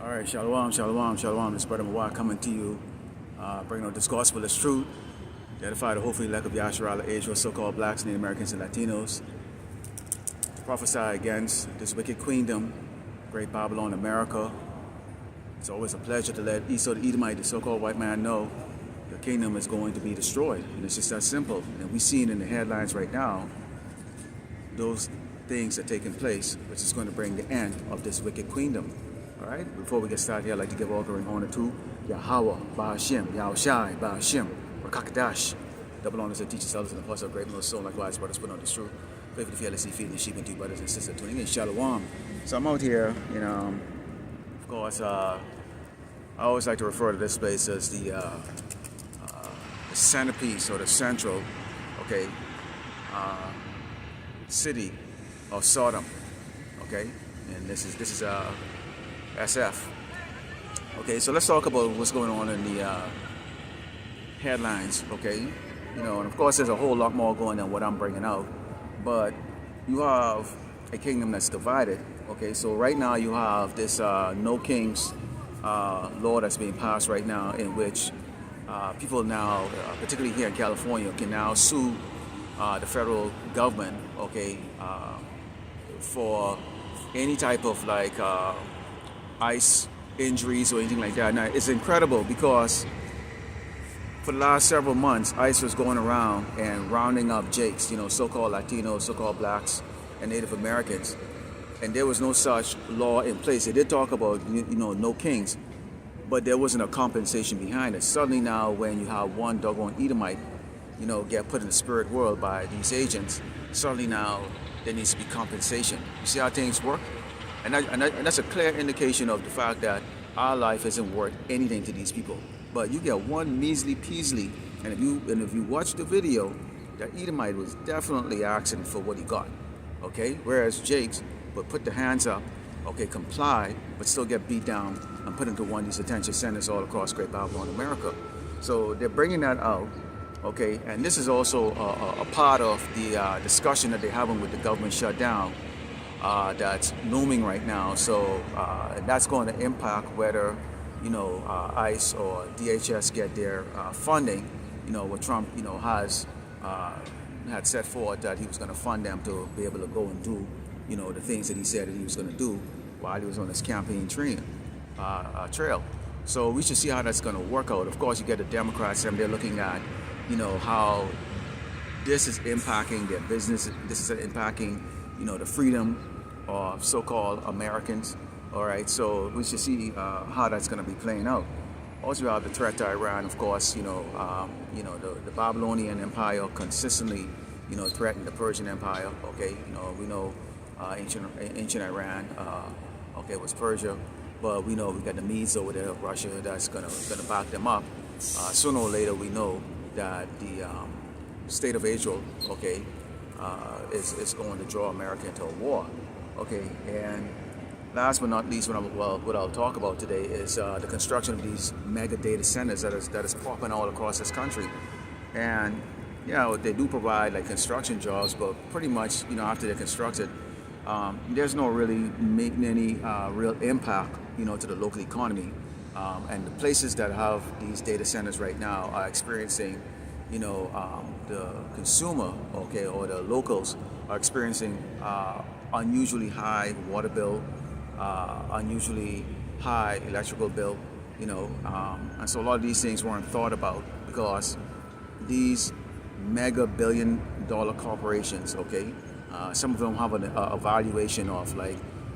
All right, shalom, shalom, shalom. This brother Mawar coming to you, bringing out this gospel as truth, to edify the hopefully elect of Yahshua Israel, so-called blacks, Native Americans, and Latinos, to prophesy against this wicked queendom, great Babylon, America. It's always a pleasure to let Esau the Edomite, the so-called white man, know the kingdom is going to be destroyed. And it's just that simple. And we see it in the headlines right now, those things are taking place, which is going to bring the end of this wicked queendom. All right, before we get started here, I'd like to give all glory and honor to Yahweh, Ba'ashem, Yahushai, Ba'ashem, Rakakadash, double honors that teachers, elders, and apostles of great most soul, likewise, brothers, put on this truth. Pray for the fearlessly feeding the sheep and two brothers and sisters tuning in. Shalom. So I'm out here, of course, I always like to refer to this place as the centerpiece or the central, city of Sodom, okay? And this is SF. Okay, so let's talk about what's going on in the headlines, okay? And of course there's a whole lot more going on what I'm bringing out, but you have a kingdom that's divided, okay? So right now you have this no kings law that's being passed right now, in which people now, particularly here in California, can now sue the federal government, okay, for any type of ICE injuries or anything like that. Now, it's incredible because for the last several months, ICE was going around and rounding up Jakes, so-called Latinos, so-called blacks, and Native Americans. And there was no such law in place. They did talk about, no kings, but there wasn't a compensation behind it. Suddenly now, when you have one doggone Edomite, get put in the spirit world by these agents, suddenly now there needs to be compensation. You see how things work? And that's a clear indication of the fact that our life isn't worth anything to these people. But you get one measly peasly, and if you watch the video, that Edomite was definitely asking for what he got, okay? Whereas Jakes would put the hands up, okay, comply, but still get beat down and put into one of these detention centers all across Great Babylon, America. So they're bringing that out, okay? And this is also a part of the discussion that they're having with the government shutdown. That's looming right now, so that's going to impact whether ICE or DHS get their funding. What Trump has had set forth that he was going to fund them to be able to go and do the things that he said that he was going to do while he was on his campaign trail. So we should see how that's going to work out. Of course, you get the Democrats, and they're looking at how this is impacting their business. This is impacting the freedom of so-called Americans. All right, so we should see how that's going to be playing out. Also, we have the threat to Iran, of course. The Babylonian Empire consistently, threatened the Persian Empire. Okay, we know ancient Iran, was Persia, but we know we got the Medes over there, Russia, that's gonna back them up. Sooner or later, we know that the state of Israel, is going to draw America into a war. Okay, and last but not least, what I'll talk about today is the construction of these mega data centers that is popping all across this country. And they do provide construction jobs, but pretty much after they're constructed, there's no really making any real impact to the local economy. And the places that have these data centers right now are experiencing the consumer, or the locals are experiencing unusually high water bill, unusually high electrical bill, and so a lot of these things weren't thought about because these mega billion-dollar corporations, some of them have a valuation of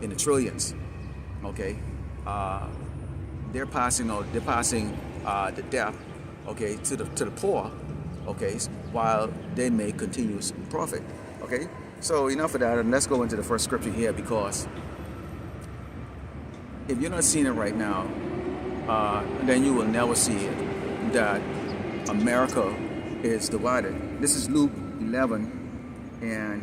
in the trillions, they're passing the debt, to the poor, while they make continuous profit, So enough of that, and let's go into the first scripture here, because if you're not seeing it right now, then you will never see it, that America is divided. This is Luke 11, and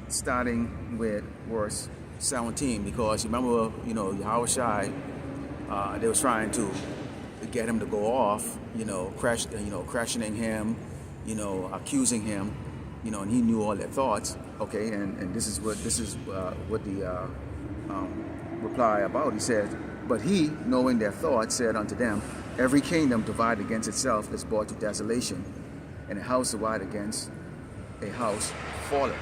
starting with verse 17, because remember, Yahushai, they was trying to get him to go off, questioning him, accusing him, and he knew all their thoughts, and this is what the reply about. He said, But he, knowing their thoughts, said unto them, every kingdom divided against itself is brought to desolation, and a house divided against a house falleth.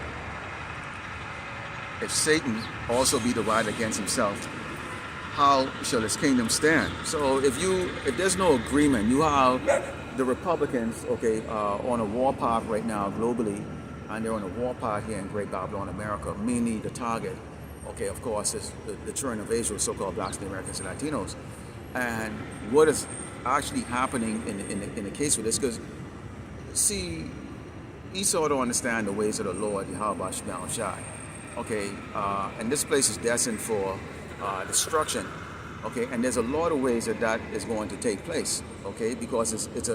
If Satan also be divided against himself, how shall his kingdom stand? So if there's no agreement, you have the Republicans, on a warpath right now globally, and they're on a warpath here in Great Babylon, America. Mainly the target, of course, is the children of Israel, so-called blacks, the Americans, and Latinos. And what is actually happening in the case with this? Because see, Esau don't understand the ways of the Lord, Yahweh Shemel Shai. And this place is destined for destruction. And there's a lot of ways that is going to take place. Because it's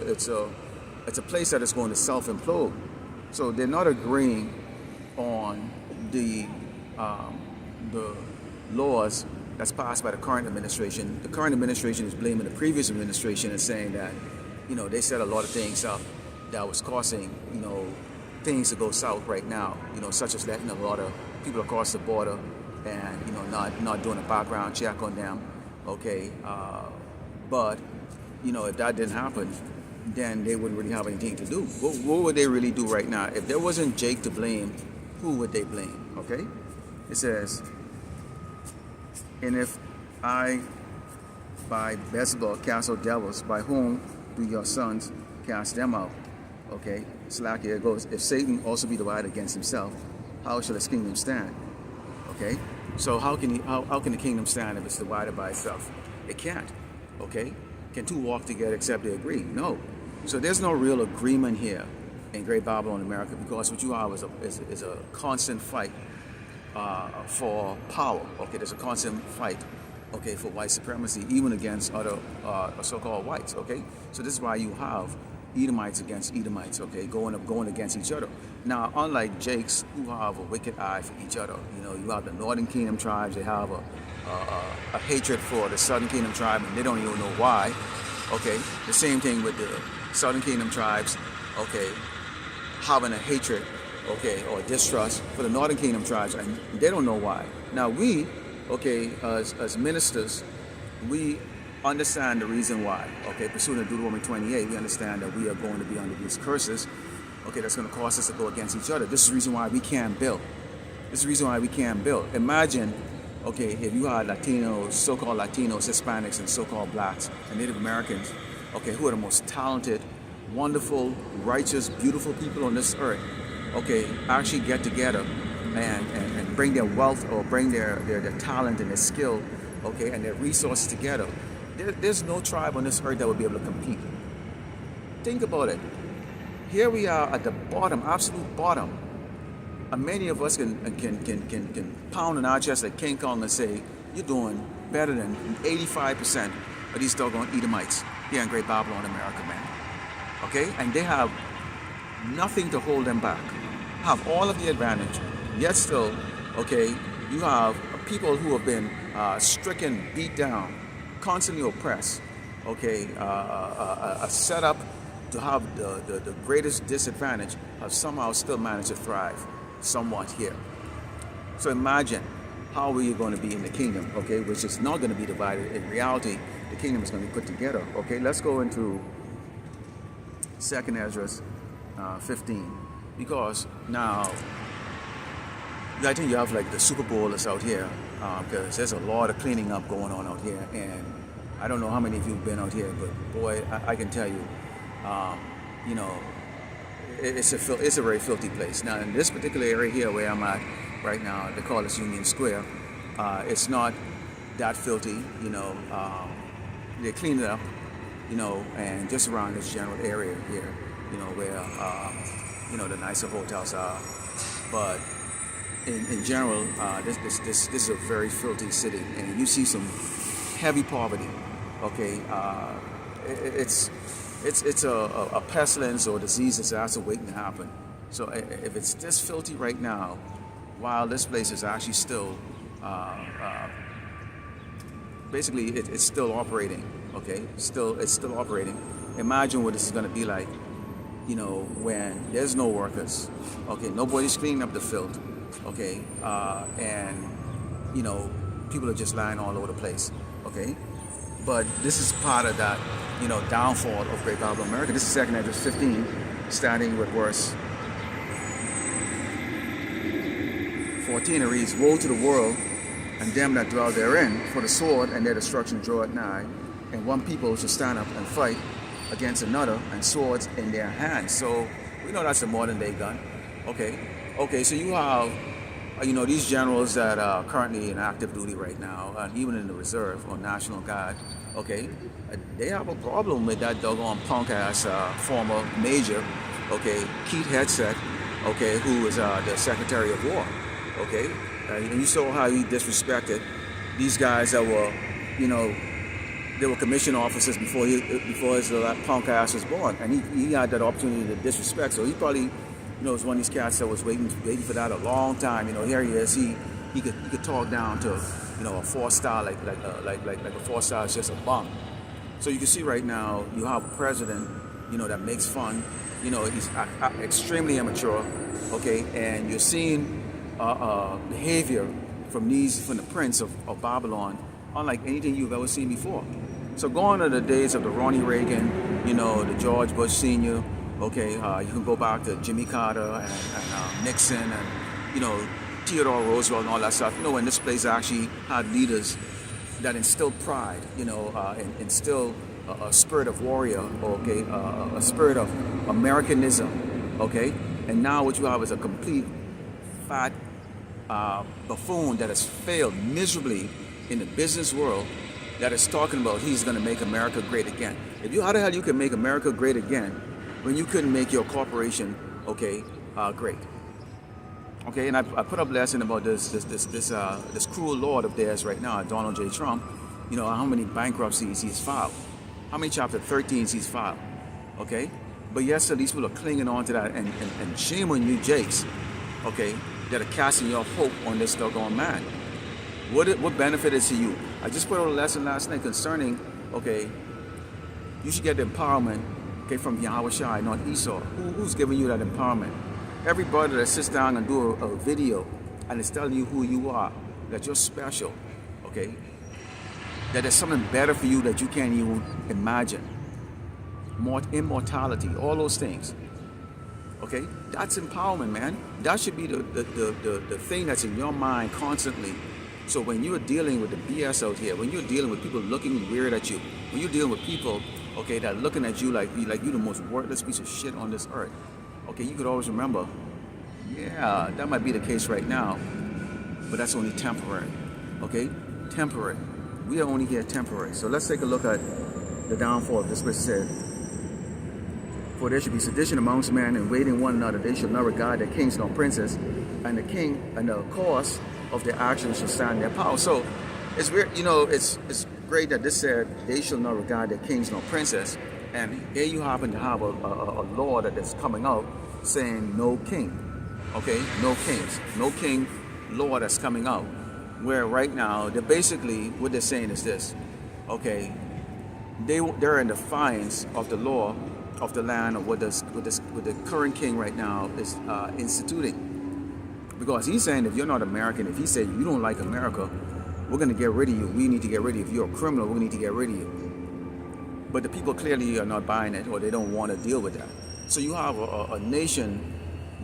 a place that is going to self-implode. So they're not agreeing on the laws that's passed by the current administration. The current administration is blaming the previous administration and saying that, they set a lot of things up that was causing, things to go south right now, such as letting a lot of people across the border and, not doing a background check on them. But, if that didn't happen, then they wouldn't really have anything to do. What would they really do right now? If there wasn't Jake to blame, who would they blame? It says, and if I by Beelzebub cast out devils, by whom do your sons cast them out? Slack, here it goes. If Satan also be divided against himself, how shall his kingdom stand? So how can the kingdom stand if it's divided by itself? It can't. Can two walk together except they agree? No. So there's no real agreement here in Great Babylon, America, because what you have is a constant fight for power. There's a constant fight, for white supremacy, even against other so-called whites. So this is why you have Edomites against Edomites, going against each other. Now, unlike Jakes, who have a wicked eye for each other, you have the Northern Kingdom tribes, they have a hatred for the Southern Kingdom tribe, and they don't even know why. The same thing with the Southern Kingdom tribes, having a hatred, or distrust for the Northern Kingdom tribes, and they don't know why. Now we, as ministers, we understand the reason why. Pursuant to Deuteronomy 28, we understand that we are going to be under these curses. That's going to cause us to go against each other. This is the reason why we can't build. This is the reason why we can't build. Imagine, if you had Latinos, so-called Latinos, Hispanics, and so-called blacks and Native Americans, who are the most talented, wonderful, righteous, beautiful people on this earth, actually get together and bring their wealth or bring their talent and their skill, and their resources together. There's no tribe on this earth that would be able to compete. Think about it. Here we are at the bottom, absolute bottom. And many of us can pound on our chest like King Kong and say, you're doing better than 85% of these doggone Edomites here in Great Babylon, America, man. And they have nothing to hold them back. Have all of the advantage, yet still, you have people who have been stricken, beat down, constantly oppressed, a setup to have the greatest disadvantage, have somehow still managed to thrive somewhat here. So imagine how are you going to be in the kingdom, which is not going to be divided. In reality, the kingdom is going to be put together. Let's go into 2nd Ezra 15, because now I think you have like the Super Bowl that's out here, because there's a lot of cleaning up going on out here, and I don't know how many of you have been out here, but boy, I can tell you, it's a very filthy place. Now, in this particular area here where I'm at right now, they call this Union Square. It's not that filthy, they cleaned it up, and just around this general area here, where, the nicer hotels are. But in general, this is a very filthy city, and you see some heavy poverty. It's a pestilence or disease that's actually waiting to happen. So if it's this filthy right now, while this place is actually still, basically it's still operating. It's still operating. Imagine what this is going to be like, when there's no workers. Nobody's cleaning up the filth. And people are just lying all over the place. Okay, but this is part of that, downfall of Great Babylon America. This is 2 Esdras 15, starting with verse 14. It reads, "Woe to the world and them that dwell therein, for the sword and their destruction draweth nigh, and one people shall stand up and fight against another, and swords in their hands." So we know that's a modern day gun. Okay, so you have these generals that are currently in active duty right now, and even in the reserve or National Guard, okay, they have a problem with that doggone punk ass former major, okay, Keith Hegseth, okay, who is the Secretary of War, okay, and you saw how he disrespected these guys that were, they were commissioned officers before his punk ass was born, and he had that opportunity to disrespect. So he probably, was one of these cats that was waiting for that a long time. Here he is. He could talk down to, a 4-star like a 4-star is just a bum. So you can see right now you have a president, that makes fun. He's extremely immature. Okay, and you're seeing behavior from the prince of Babylon, unlike anything you've ever seen before. So going to the days of the Ronnie Reagan, the George Bush Sr., okay, you can go back to Jimmy Carter and Nixon and, Theodore Roosevelt and all that stuff. When this place actually had leaders that instilled pride, and instilled a spirit of warrior, okay, a spirit of Americanism, okay? And now what you have is a complete fat buffoon that has failed miserably in the business world, that is talking about he's going to make America great again. How the hell you can make America great again when you couldn't make your corporation, okay, great? Okay, and I put up a lesson about this cruel lord of theirs right now, Donald J. Trump. How many bankruptcies he's filed, how many Chapter 13s he's filed, okay? But yes, these people are clinging on to that, and shame on you, Jakes, okay, that are casting your hope on this doggone man. What benefit is to you? I just put out a lesson last night concerning, okay, you should get the empowerment, okay, from Yahweh Shai, not Esau. Who's giving you that empowerment? Everybody that sits down and do a video and is telling you who you are, that you're special, okay, that there's something better for you that you can't even imagine. More immortality, all those things. Okay, that's empowerment, man. That should be the thing that's in your mind constantly. So when you're dealing with the BS out here, when you're dealing with people looking weird at you, when you're dealing with people, okay, that are looking at you like you're the most worthless piece of shit on this earth, okay, you could always remember, yeah, that might be the case right now, but that's only temporary, okay? Temporary. We are only here temporary. So let's take a look at the downfall of this, which said, "For there should be sedition amongst men, and waiting one another. They shall not regard their kings nor princes, and the king and the cause of their actions shall stand in their power." So it's weird, it's great that this said they shall not regard their kings nor princes, and here you happen to have a law that is coming out saying no king, okay, no kings, no king law that's coming out, where right now they're basically, what they're saying is this, okay, they're in defiance of the law of the land of what the current king right now is instituting. Because he's saying, if you're not American, if he said you don't like America, we're going to get rid of you. We need to get rid of you. If you're a criminal, we need to get rid of you. But the people clearly are not buying it, or they don't want to deal with that. So you have a nation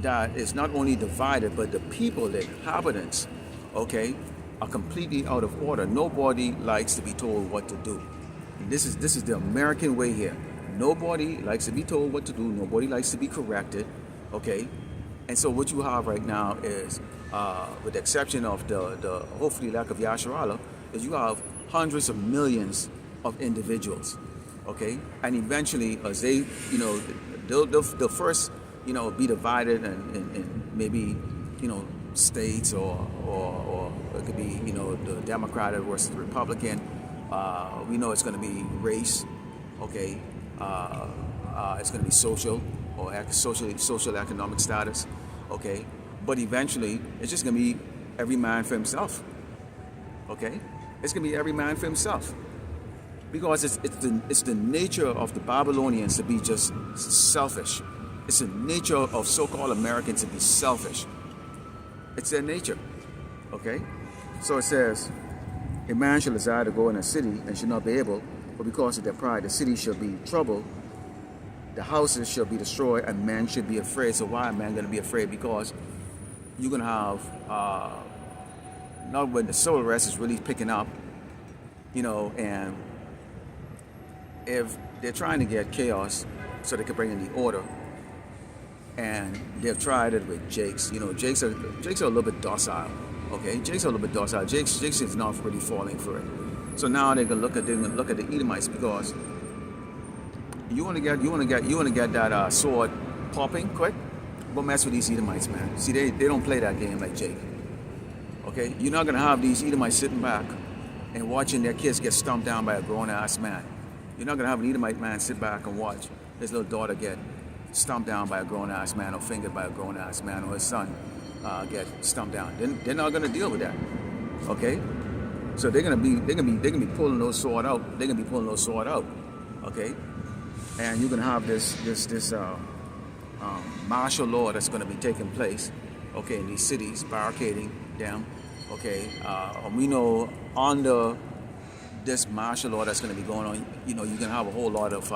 that is not only divided, but the people, the inhabitants, okay, are completely out of order. Nobody likes to be told what to do. And this is the American way here. Nobody likes to be told what to do. Nobody likes to be corrected, okay? And so what you have right now is, with the exception of the hopefully lack of Yasharallah, is you have hundreds of millions of individuals, okay? And eventually, as they, they'll first, be divided in maybe, states or it could be, the Democratic versus the Republican. We know it's going to be race, okay? It's going to be social or social economic status, okay? But eventually, it's just going to be every man for himself, okay? It's going to be every man for himself, because it's the nature of the Babylonians to be just selfish. It's the nature of so-called Americans to be selfish. It's their nature, okay? So it says, A man shall desire to go in a city and shall not be able, but because of their pride, the city shall be troubled, the houses shall be destroyed, and men should be afraid. So why are men going to be afraid? Because you're going to have, not when the civil unrest is really picking up, and if they're trying to get chaos so they can bring in the order, and they've tried it with Jakes. Jakes are a little bit docile. Okay, Jakes are a little bit docile. Jakes is not really falling for it. So now they're gonna look at the Edomites, because you want to get that sword popping quick. Don't mess with these Edomites, man. See, they don't play that game like Jake. Okay, you're not gonna have these Edomites sitting back and watching their kids get stomped down by a grown-ass man. You're not gonna have an Edomite man sit back and watch his little daughter get stomped down by a grown-ass man, or fingered by a grown-ass man, or his son get stomped down. They're not gonna deal with that. Okay, so they're gonna be pulling those sword out. They're gonna be pulling those sword out. Okay, and you're gonna have this martial law that's gonna be taking place. Okay, in these cities, barricading them. Okay, and we know under this martial law that's going to be going on, you're going to have a whole lot of,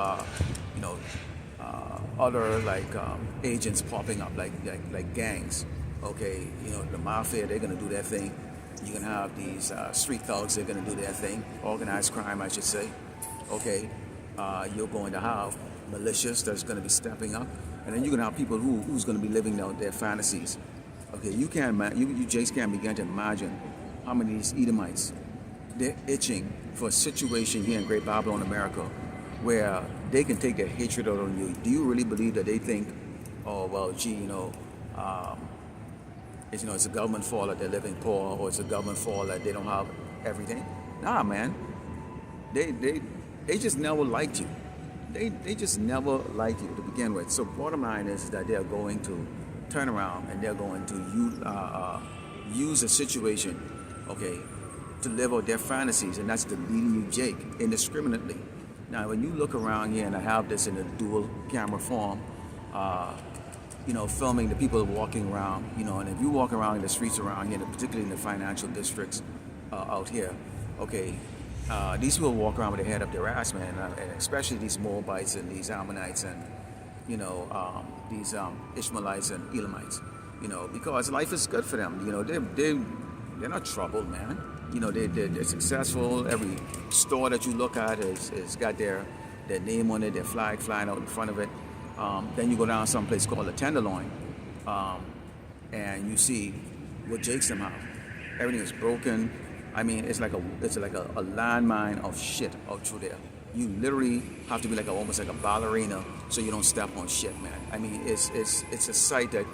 other agents popping up, like gangs. Okay, the mafia, they're going to do their thing. You're going to have these street thugs, they're going to do their thing. Organized crime, I should say. Okay, you're going to have militias that's going to be stepping up, and then you're going to have people who's going to be living out their fantasies. Okay, you Jakes can't begin to imagine how many of these Edomites, they're itching for a situation here in Great Babylon, America, where they can take their hatred out on you. Do you really believe that they think, oh well, gee, it's the government fault that they're living poor, or it's the government fault that they don't have everything? Nah, man. They just never liked you. They just never liked you to begin with. So bottom line is that they are going to turn around and they're going to use a situation, okay, to live out their fantasies, and that's deleting you, Jake, indiscriminately. Now, when you look around here, and I have this in a dual camera form, filming the people walking around, and if you walk around in the streets around here, particularly in the financial districts out here, okay, these people walk around with their head up their ass, man, and especially these Moabites and these Ammonites and these Ishmaelites and Elamites, because life is good for them. They're not troubled, man. They're successful. Every store that you look at is got their name on it, their flag flying out in front of it. Then you go down someplace called the Tenderloin, and you see what Jakes them have. Everything is broken. I mean, it's like a landmine of shit out through there. You literally have to be almost like a ballerina so you don't step on shit, man. I mean, it's a sight that,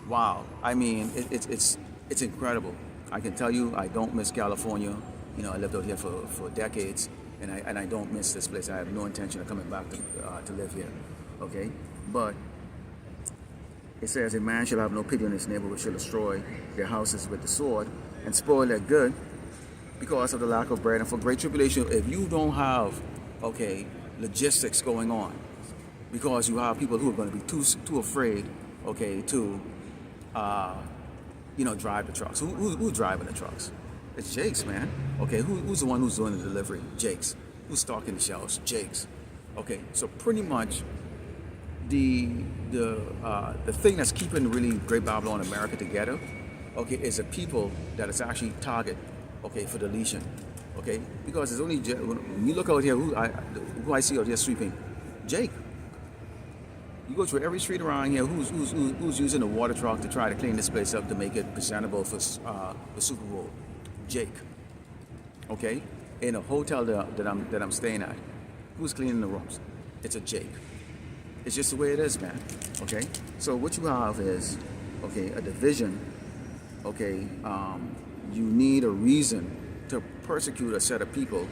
wow. I mean, it's incredible. I can tell you, I don't miss California. I lived out here for decades, and I don't miss this place. I have no intention of coming back to live here. Okay, but it says, a man shall have no pity on his neighbor, but shall destroy their houses with the sword and spoil their good because of the lack of bread and for great tribulation. If you don't have, okay, logistics going on, because you have people who are going to be too afraid, okay, to drive the trucks. Who's driving the trucks? It's Jakes, man. Okay, who's the one who's doing the delivery? Jakes. Who's stocking the shelves? Jakes. Okay, so pretty much the thing that's keeping really Great Babylon America together, okay, is a people that is actually target, okay, for deletion, okay, because it's only when you look out here, who I see out here sweeping, Jake. You go through every street around here. Who's using a water truck to try to clean this place up to make it presentable for the Super Bowl? Jake. Okay, in a hotel that I'm staying at, who's cleaning the rooms? It's a Jake. It's just the way it is, man. Okay, so what you have is, okay, a division. Okay, you need a reason to persecute a set of people.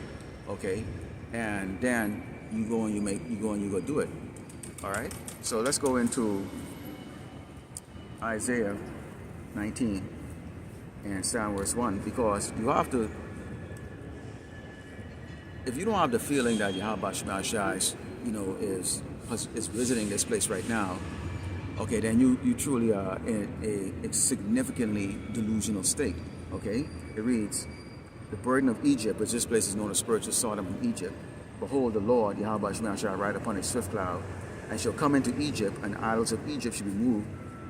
Okay, and then you go do it. All right, so let's go into Isaiah 19 and Psalm verse 1, because you have to, if you don't have the feeling that Yahweh Shema Shai, is visiting this place right now, okay, then you truly are in a significantly delusional state. Okay, it reads, the burden of Egypt, which this place is known as spiritual Sodom in Egypt. Behold, the Lord, Yahweh Shemel, shall ride upon a swift cloud, and shall come into Egypt, and the idols of Egypt shall be moved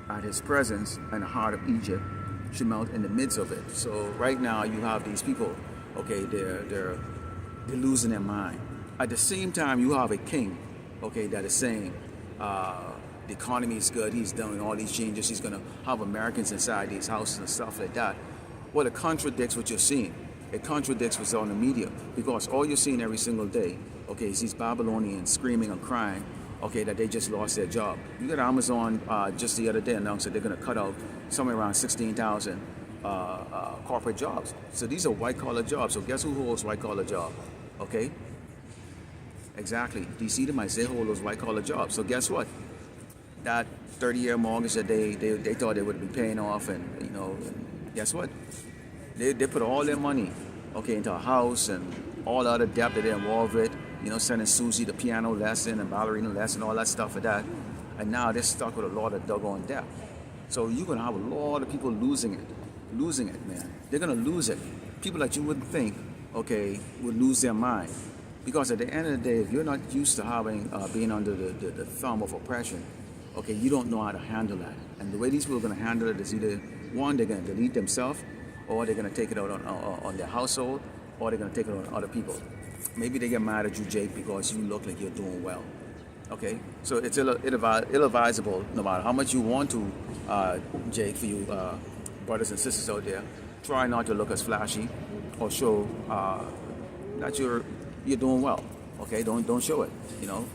at his presence, and the heart of Egypt should melt in the midst of it. So right now you have these people, okay, they're losing their mind. At the same time, you have a king, okay, that is saying the economy is good, he's doing all these changes, he's going to have Americans inside these houses and stuff like that. Well, it contradicts what you're seeing. It contradicts what's on the media, because all you're seeing every single day, okay, is these Babylonians screaming and crying, okay, that they just lost their job. You got Amazon just the other day announced that they're going to cut out somewhere around 16,000 corporate jobs. So these are white-collar jobs. So guess who holds white-collar jobs? Okay? Exactly. DC might they hold those white-collar jobs. So guess what? That 30-year mortgage that they thought they would be paying off, and you know, and guess what? They put all their money, okay, into a house and all the other debt that they're involved with. You know, sending Susie the piano lesson and ballerina lesson, all that stuff for that. And now they're stuck with a lot of doggone debt. So you're going to have a lot of people losing it, man. They're going to lose it. People that you wouldn't think, okay, would lose their mind. Because at the end of the day, if you're not used to having, being under the thumb of oppression, okay, you don't know how to handle that. And the way these people are going to handle it is either, one, they're going to delete themselves, or they're going to take it out on their household, or they're going to take it on other people. Maybe they get mad at you, Jake, because you look like you're doing well. Okay? So it's ill-advisable, no matter how much you want to, Jake, for you brothers and sisters out there, try not to look as flashy or show that you're doing well. Okay? Don't show it, you know.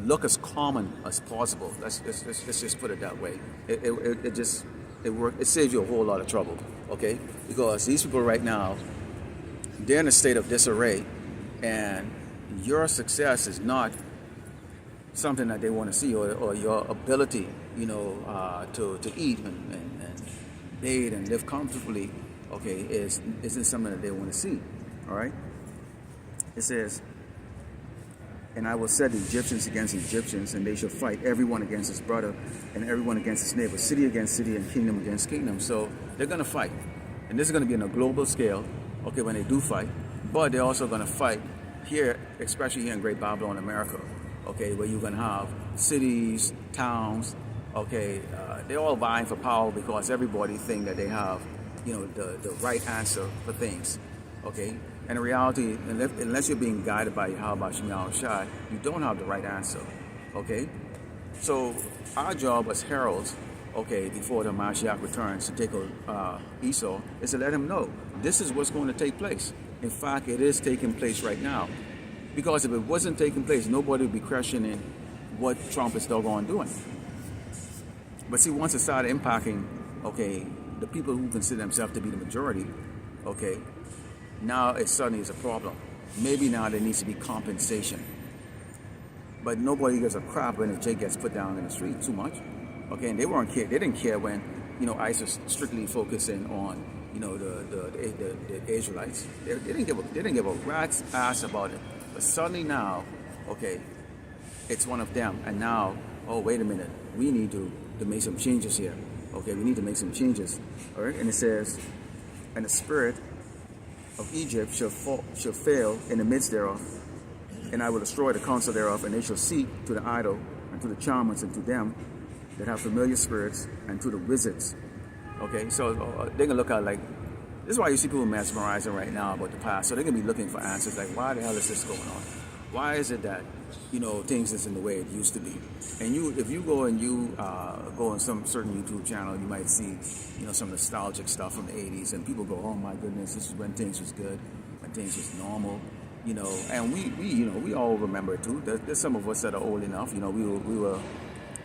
Look as common as possible. Let's just put it that way. It saves you a whole lot of trouble. Okay? Because these people right now, they're in a state of disarray, and your success is not something that they want to see, or your ability, you know, to eat and bathe and live comfortably, okay, isn't something that they want to see. All right. It says, and I will set the Egyptians against the Egyptians, and they shall fight everyone against his brother, and everyone against his neighbor, city against city, and kingdom against kingdom. So they're going to fight, and this is going to be on a global scale. Okay, when they do fight, but they're also going to fight here, especially here in Great Babylon, America, okay, where you're going to have cities, towns, okay, they're all vying for power because everybody think that they have, you know, the right answer for things, okay, and in reality, unless you're being guided by Yahweh Shemel Shai, you don't have the right answer, okay. So our job as heralds, okay, before the Mashiach returns to take Esau, is to let him know this is what's going to take place. In fact, it is taking place right now. Because if it wasn't taking place, nobody would be questioning what Trump is doggone doing. But see, once it started impacting, okay, the people who consider themselves to be the majority, okay, now it suddenly is a problem. Maybe now there needs to be compensation. But nobody gives a crap when a Jake gets put down in the street too much. Okay, and they didn't care when, you know, ICE was strictly focusing on, you know, the Israelites. They didn't give a rat's ass about it. But suddenly now, okay, it's one of them. And now, oh, wait a minute, we need to make some changes here. Okay, we need to make some changes. All right, and it says, and the spirit of Egypt shall fail in the midst thereof, and I will destroy the counsel thereof, and they shall seek to the idol and to the charmers and to them that have familiar spirits and to the wizards. Okay, so they're gonna look at like, this is why you see people mesmerizing right now about the past. So they're gonna be looking for answers like, why the hell is this going on? Why is it that, you know, things isn't the way it used to be? And if you go and you go on some certain YouTube channel, you might see, you know, some nostalgic stuff from the 80s, and people go, oh my goodness, this is when things was good, when things was normal, you know. And we all remember it too. There's some of us that are old enough, you know, we were,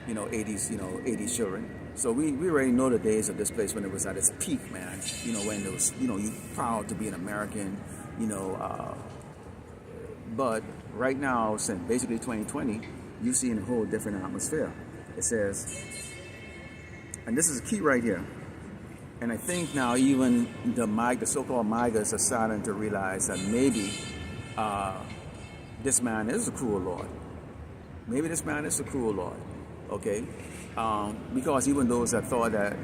you know, 80s children. So we already know the days of this place when it was at its peak, man. You know, when it was, you know, you proud to be an American, you know. But right now, since basically 2020, you see in a whole different atmosphere. It says, and this is key right here. And I think now even the so-called MAGAs are starting to realize that maybe this man is a cruel Lord. Maybe this man is a cruel Lord. Okay, because even those that thought that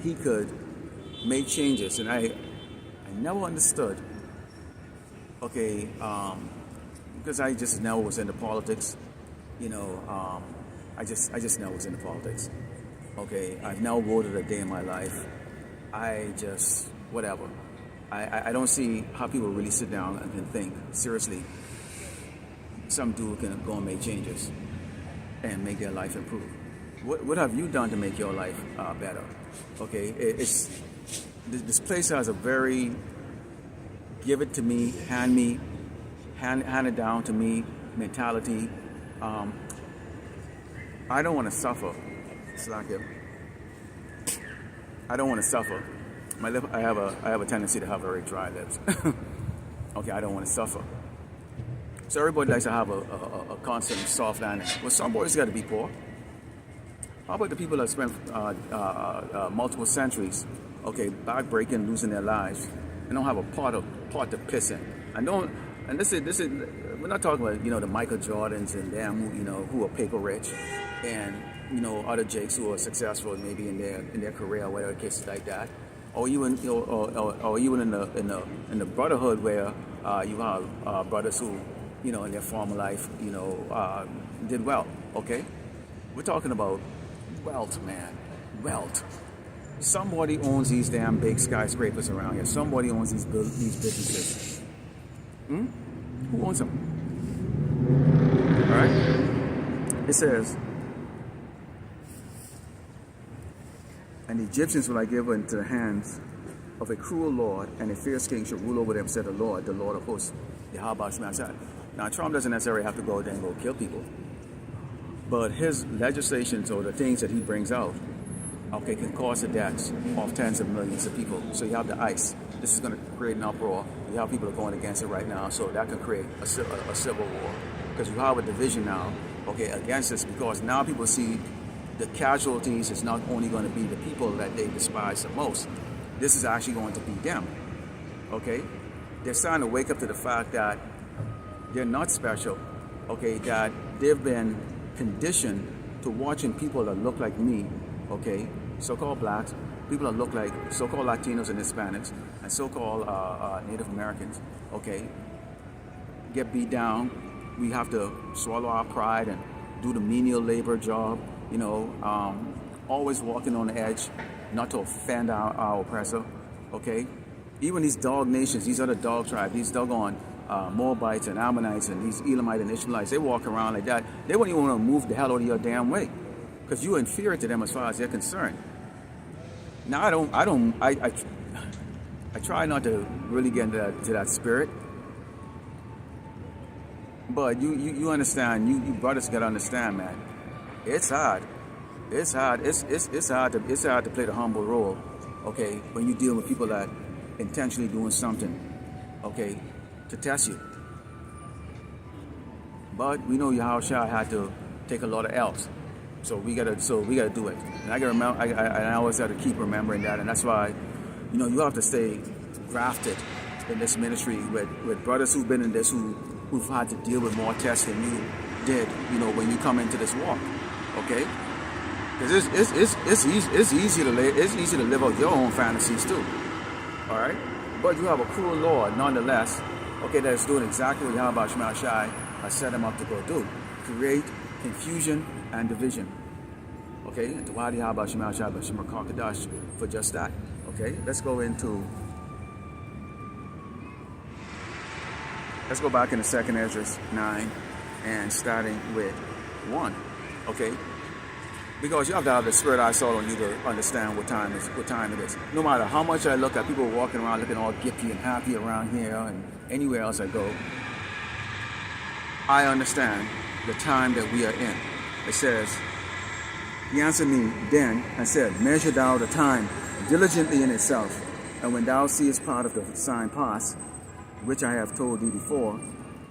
he could make changes, and never understood, okay, because I just never was into politics, you know, I just never was into politics. Okay, I've never voted a day in my life. I just, whatever. I don't see how people really sit down and can think, seriously, some dude can go and make changes and make their life improve. What have you done to make your life better? Okay, this place has a very give it to me, hand it down to me mentality. I don't want to suffer. It's like I don't want to suffer. My lip, I have a tendency to have very dry lips. Okay, I don't want to suffer. So everybody likes to have a constant soft landing. Well, somebody's got to be poor. How about the people that spent multiple centuries, okay, backbreaking, losing their lives, and don't have a pot to piss in, and this is we're not talking about, you know, the Michael Jordans and them, you know, who are paper rich, and, you know, other jakes who are successful maybe in their career or whatever, cases like that, or even, you know, or even in the brotherhood where you have brothers who, you know, in their former life, you know, did well. Okay, we're talking about wealth, man, wealth. Somebody owns these damn big skyscrapers around here. Somebody owns these businesses. Who owns them? All right. It says, and the Egyptians will I give into the hands of a cruel lord, and a fierce king shall rule over them, said the Lord of hosts, Yahweh Shemashai. Now, Trump doesn't necessarily have to go there and go kill people, but his legislations or the things that he brings out, okay, can cause the deaths of tens of millions of people. So you have the ICE. This is going to create an uproar. You have people are going against it right now, so that could create a civil war, because you have a division now, okay, against this, because now people see the casualties is not only going to be the people that they despise the most. This is actually going to be them, okay? They're starting to wake up to the fact that they're not special, okay, that they've been conditioned to watching people that look like me, okay, so-called blacks, people that look like so-called Latinos and Hispanics, and so-called Native Americans, okay, get beat down. We have to swallow our pride and do the menial labor job, you know, always walking on the edge, not to offend our oppressor, okay? Even these dog nations, these other dog tribes, these doggone Moabites and Ammonites and these Elamites and Ishmaelites, they walk around like that. They wouldn't even want to move the hell out of your damn way, because you're inferior to them as far as they're concerned. Now, I try not to really get into that spirit, but you understand, you brothers gotta understand, man. It's hard. It's hard. It's hard to play the humble role, okay, when you deal with people that intentionally doing something, okay, to test you. But we know Yahushua had to take a lot of L's, so we gotta do it. And I gotta remember, I always have to keep remembering that, and that's why, you know, you have to stay grafted in this ministry with brothers who've been in this, who've had to deal with more tests than you did, you know, when you come into this walk, okay? Because it's easy to live out your own fantasies too, all right? But you have a cruel Lord, nonetheless, okay, that's doing exactly what Yahweh Shemashai has set him up to go do: create confusion and division. Okay, and to Wadi Yahweh Shemashai B'Shem Kadash for just that. Okay, let's go back into 2nd Ezra 9 and starting with 1. Okay. Because you have to have the spirit I saw on you to understand what time it is. No matter how much I look at people walking around looking all gippy and happy around here and anywhere else I go, I understand the time that we are in. It says, he answered me then and said, measure thou the time diligently in itself, and when thou seest part of the sign pass, which I have told thee before,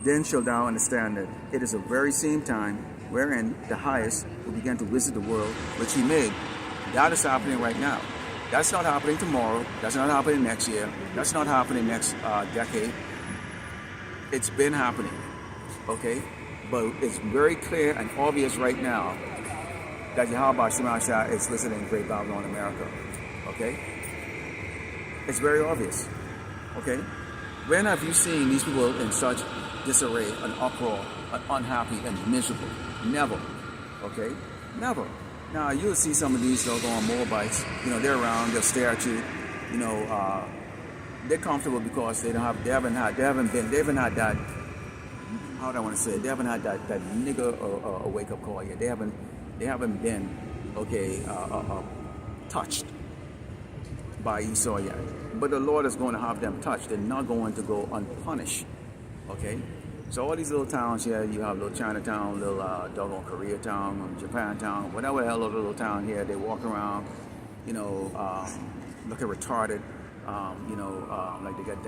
then shalt thou understand that it is the very same time wherein the highest will begin to visit the world which he made. That is happening right now. That's not happening tomorrow. That's not happening next year. That's not happening next decade. It's been happening, okay? But it's very clear and obvious right now that Yahweh Shemashai is visiting Great Babylon, America, okay? It's very obvious. Okay? When have you seen these people in such disarray, an uproar, unhappy and miserable? Never. Okay? Never. Now you'll see some of these doggone Moabites, they're around, they'll stare at you, they're comfortable because they haven't had that, how do I want to say it? They haven't had that nigger a wake up call yet. They haven't been, touched by Esau yet. But the Lord is going to have them touched. They're not going to go unpunished. Okay? So all these little towns here, you have little Chinatown, little doggone Koreatown, Japantown, whatever the hell little town here, they walk around, looking retarded, like they got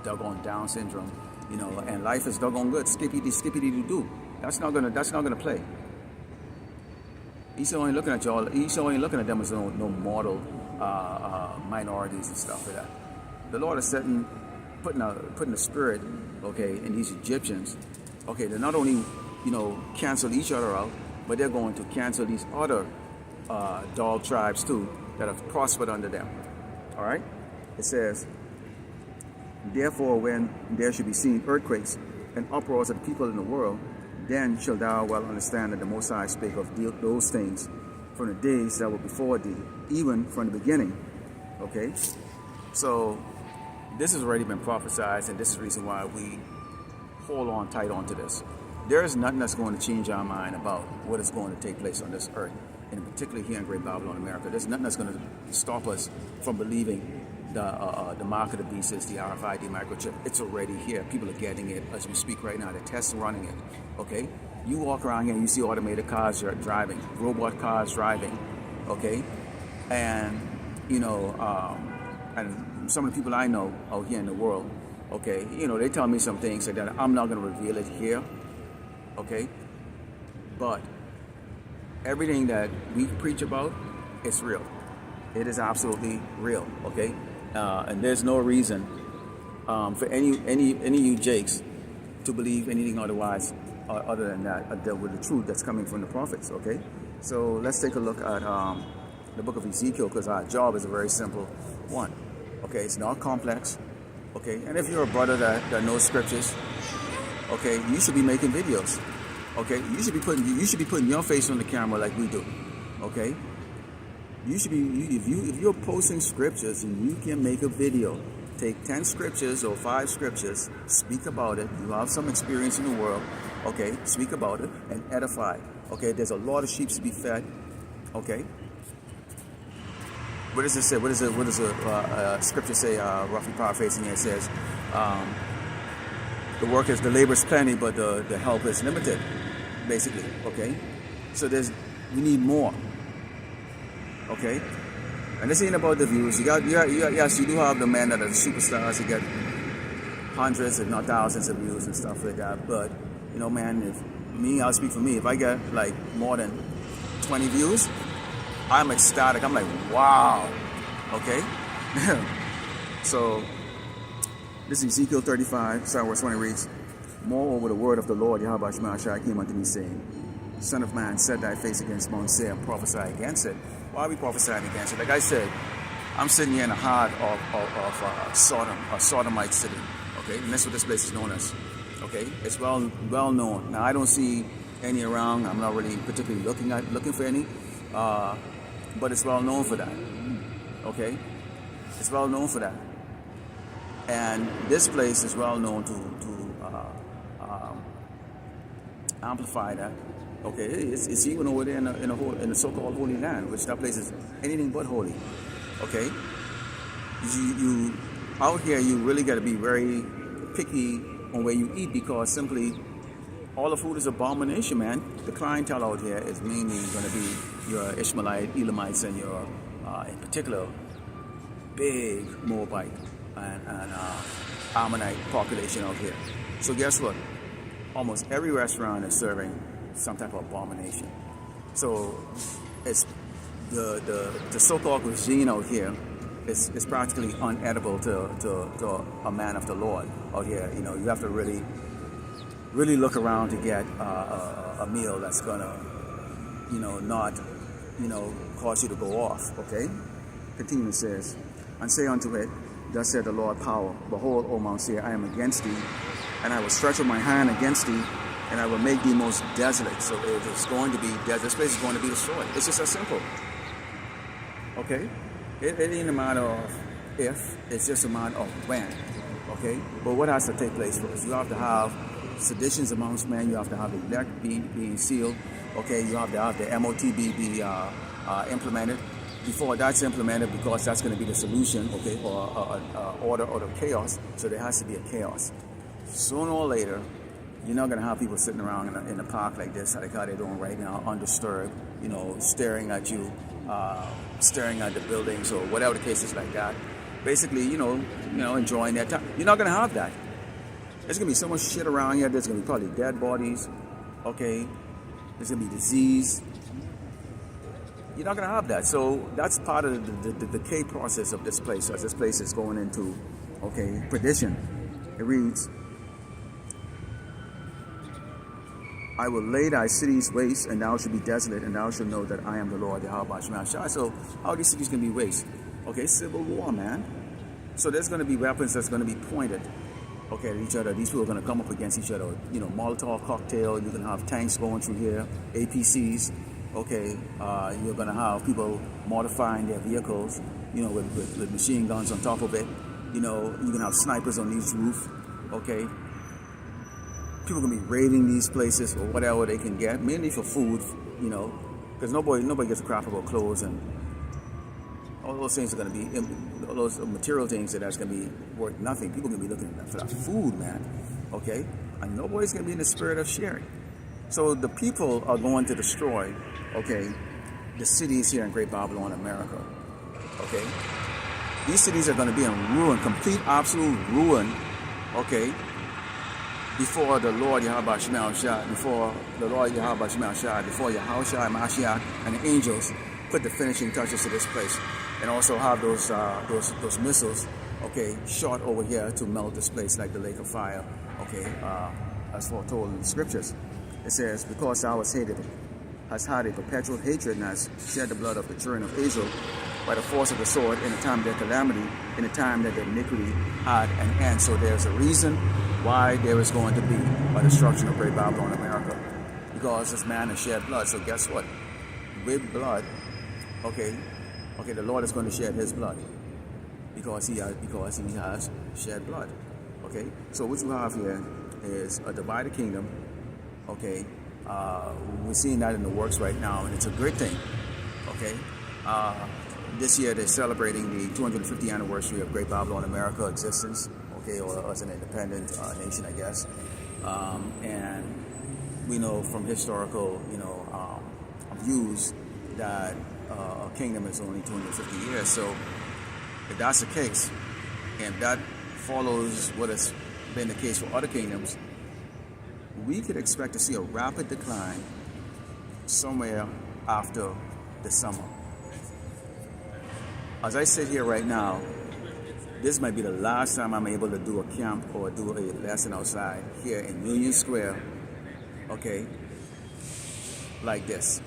doggone Down syndrome, and life is doggone good, skippity do. That's not gonna play. Esau ain't looking at y'all. Esau ain't looking at them as no mortal minorities and stuff like that. The Lord is putting a spirit, in these Egyptians. Okay, they're not only, cancel each other out, but they're going to cancel these other dog tribes too that have prospered under them. All right? It says, therefore, when there should be seen earthquakes and uproars of the people in the world, then shalt thou well understand that the Most High spake of those things from the days that were before thee, even from the beginning. Okay? So, this has already been prophesied, and this is the reason why we hold on tight onto this. There is nothing that's going to change our mind about what is going to take place on this earth, and particularly here in Great Babylon, America. There's nothing that's going to stop us from believing the mark of the beast is the RFID microchip. It's already here. People are getting it as we speak right now. The tests are running it. Okay? You walk around here and you see automated cars driving, robot cars driving. Okay? And, and some of the people I know out here in the world, okay, they tell me some things that I'm not going to reveal it here. Okay? But everything that we preach about, it's real. It is absolutely real. Okay? And there's no reason for any you jakes to believe anything otherwise other than that, with the truth that's coming from the prophets. Okay, so let's take a look at the book of Ezekiel, because our job is a very simple one. Okay, it's not complex. Okay, and if you're a brother that knows scriptures, okay, you should be making videos. Okay, you should be putting your face on the camera like we do. Okay. You should be, if you're posting scriptures and you can make a video, take 10 scriptures or 5 scriptures, speak about it. You have some experience in the world, okay? Speak about it and edify. Okay, there's a lot of sheep to be fed. Okay. What does it say? What does the scripture say? Roughly paraphrasing it, says, the labor is plenty, but the help is limited. Basically, okay. So we need more. Okay, and this ain't about the views. Yes, you do have the men that are the superstars. You get hundreds, if not thousands, of views and stuff like that. But man, I'll speak for me. If I get like more than 20 views, I'm ecstatic. I'm like, wow. Okay, so this is Ezekiel 35, verse 20 reads, moreover, the word of the Lord Yahweh Shemashai came unto me, saying, Son of man, set thy face against Mount Seir and prophesy against it. Why are we prophesying against it? Like I said, I'm sitting here in the heart of Sodom, a Sodomite city. Okay, and that's what this place is known as. Okay, it's well known. Now I don't see any around. I'm not really particularly looking for any, but it's well known for that. Okay, it's well known for that, and this place is well known to amplify that. Okay, it's even over there in the so-called Holy Land, which that place is anything but holy. Okay, you out here, you really got to be very picky on where you eat, because simply all the food is abomination, man. The clientele out here is mainly going to be your Ishmaelite, Elamites, and your, in particular, big Moabite and Ammonite population out here. So guess what? Almost every restaurant is serving some type of abomination. So it's the so-called cuisine out here is practically unedible to a man of the Lord out here. You have to really look around to get a meal that's gonna not cause you to go off. Okay, continue, it says, and say unto it, Thus said the Lord power, behold, O Mount Seir, I am against thee, and I will stretch out my hand against thee, and I will make thee most desolate. So it is going to be, this place is going to be destroyed. It's just as simple. Okay? It ain't a matter of if, it's just a matter of when. Okay? But what has to take place first? You have to have seditions amongst men, you have to have the elect being sealed, okay? You have to have the MOTB be implemented. Before that's implemented, because that's going to be the solution, okay, or order or the chaos, so there has to be a chaos. Sooner or later, you're not going to have people sitting around in a park like this, like how they're doing right now, undisturbed, you know, staring at you, staring at the buildings or whatever the case is like that. Basically, you know, enjoying their time. You're not going to have that. There's going to be so much shit around here. There's going to be probably dead bodies, okay? There's going to be disease. You're not going to have that. So that's part of the decay process of this place, as this place is going into, okay, perdition. It reads, I will lay thy cities waste, and thou shalt be desolate, and thou shalt know that I am the Lord, Yahweh Shema Shai. So how are these cities going to be waste? Okay, civil war, man. So there's going to be weapons that's going to be pointed, okay, at each other. These people are going to come up against each other. You know, Molotov cocktail. You're going to have tanks going through here, APCs. Okay, you're going to have people modifying their vehicles, you know, with machine guns on top of it. You know, you're going to have snipers on these roofs, okay? People are going to be raiding these places for whatever they can get, mainly for food, you know, because nobody gives a crap about clothes, and all those things are going to be, all those material things that's going to be worth nothing. People are going to be looking for that food, man, okay? And nobody's going to be in the spirit of sharing. So the people are going to destroy, okay, the cities here in Great Babylon, America, okay? These cities are going to be in ruin, complete, absolute ruin, okay, before the Lord Yahweh Shema Shai, before the Lord Yahweh Shema Shai, before Yahweh Shai, Mashiach, and the angels put the finishing touches to this place, and also have those missiles, okay, shot over here to melt this place like the lake of fire, okay, as foretold in the scriptures. It says, because thou hast hated, has had a perpetual hatred, and has shed the blood of the children of Israel by the force of the sword in the time of their calamity, in the time that their iniquity had an end. So there's a reason why there is going to be a destruction of Great Babylon, America, because this man has shed blood. So guess what? With blood, okay, the Lord is going to shed his blood because he has shed blood. Okay, so what you have here is a divided kingdom. Okay, we're seeing that in the works right now, and it's a great thing. Okay, this year they're celebrating the 250th anniversary of Great Babylon, America existence. Okay, or as an independent nation, I guess. And we know from historical, views that a kingdom is only 250 years. So if that's the case, and that follows what has been the case for other kingdoms, we could expect to see a rapid decline somewhere after the summer. As I sit here right now, this might be the last time I'm able to do a camp or do a lesson outside here in Union Square, okay, like this,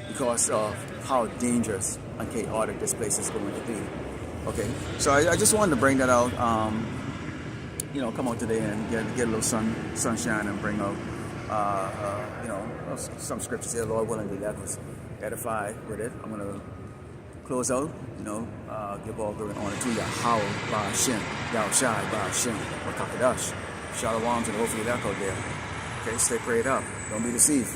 because of how dangerous and chaotic this place is going to be, okay? So I just wanted to bring that out, come out today and get a little sunshine and bring out, some scriptures here, Lord willing, let us edify with it. I'm going to close out, give all glory and honor to Yahweh, Ba'ashem, Yahushai, Ba'ashem, Wakakadash. Shalom to the whole Elect out there. Okay, stay prayed up. Don't be deceived.